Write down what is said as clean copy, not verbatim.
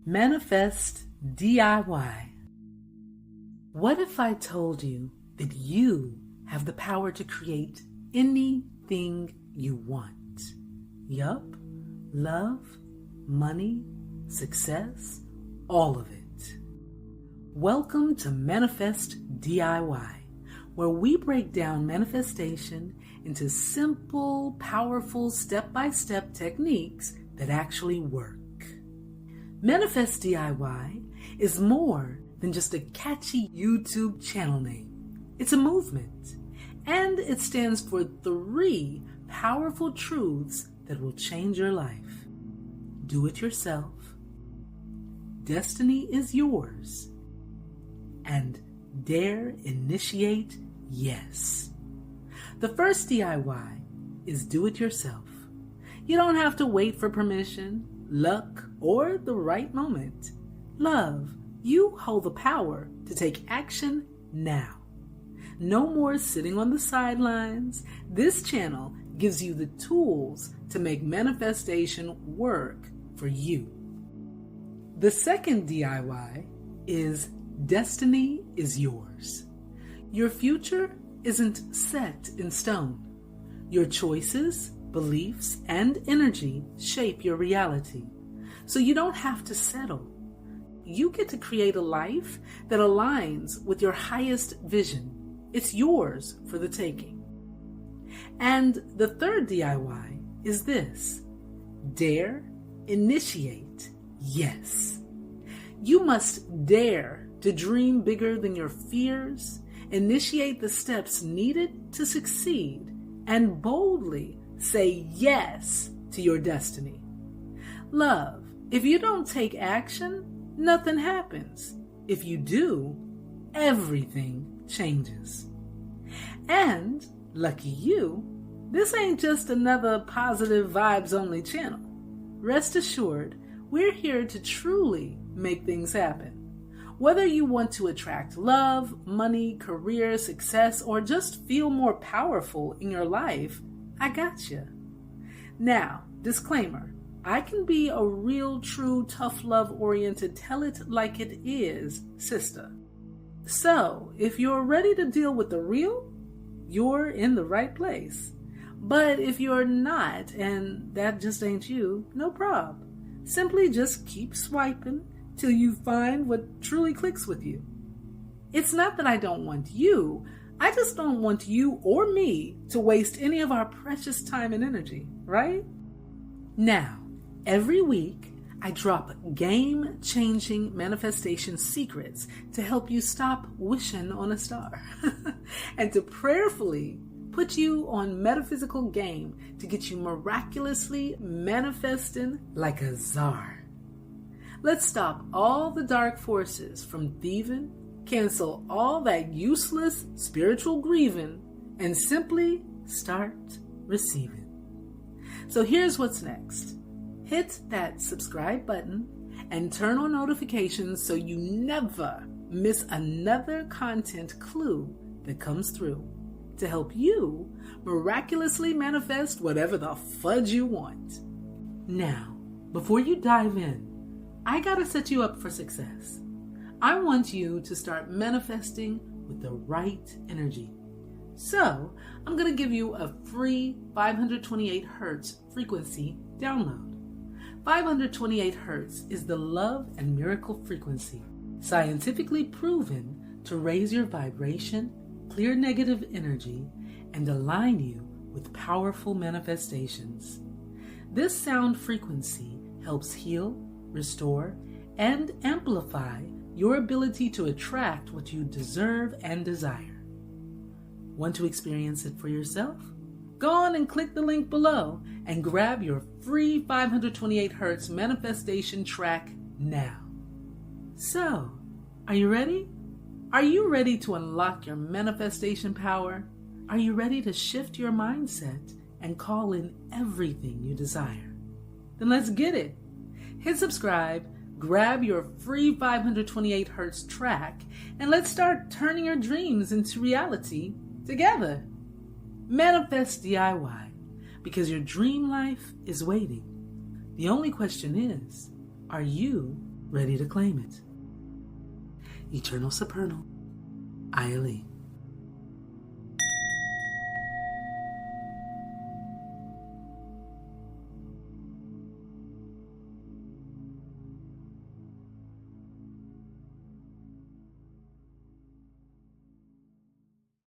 Manifest DIY. What if I told you that you have the power to create anything you want? Yup, love, money, success, all of it. Welcome to Manifest DIY, where we break down manifestation into simple, powerful, step-by-step techniques that actually work. Manifest DIY is more than just a catchy YouTube channel name. It's a movement, and it stands for 3 powerful truths that will change your life. Do it yourself, destiny is yours, and dare initiate yes. The first DIY is do it yourself. You don't have to wait for permission, luck, or the right moment. Love, you hold the power to take action now. No more sitting on the sidelines. This channel gives you the tools to make manifestation work for you. The second DIY is destiny is yours. Your future isn't set in stone. Your choices, beliefs, and energy shape your reality. So you don't have to settle. You get to create a life that aligns with your highest vision. It's yours for the taking. And the third DIY is this: dare, initiate, yes. You must dare to dream bigger than your fears, initiate the steps needed to succeed, and boldly say yes to your destiny. Love, if you don't take action, nothing happens. If you do, everything changes. And, lucky you, this ain't just another positive vibes only channel. Rest assured, we're here to truly make things happen. Whether you want to attract love, money, career, success, or just feel more powerful in your life, I got you. Now, disclaimer, I can be a real, true, tough love-oriented, tell it like it is sister. So, if you're ready to deal with the real, you're in the right place. But if you're not, and that just ain't you, no prob. Simply just keep swiping till you find what truly clicks with you. It's not that I don't want you, I just don't want you or me to waste any of our precious time and energy, right? Now, every week, I drop game-changing manifestation secrets to help you stop wishing on a star and to prayerfully put you on metaphysical game to get you miraculously manifesting like a czar. Let's stop all the dark forces from thieving, cancel all that useless spiritual grieving, and simply start receiving. So here's what's next. Hit that subscribe button and turn on notifications so you never miss another content clue that comes through to help you miraculously manifest whatever the fudge you want. Now, before you dive in, I gotta set you up for success. I want you to start manifesting with the right energy. So, I'm gonna give you a free 528 hertz frequency download. 528 hertz is the love and miracle frequency, scientifically proven to raise your vibration, clear negative energy, and align you with powerful manifestations. This sound frequency helps heal, restore, and amplify your ability to attract what you deserve and desire. Want to experience it for yourself? Go on and click the link below and grab your free 528 hertz manifestation track now. So, are you ready? Are you ready to unlock your manifestation power? Are you ready to shift your mindset and call in everything you desire? Then let's get it. Hit subscribe, grab your free 528 hertz track and let's start turning your dreams into reality together. Manifest DIY, because your dream life is waiting. The only question is, are you ready to claim it? Eternal Supernal, IAYAALIS.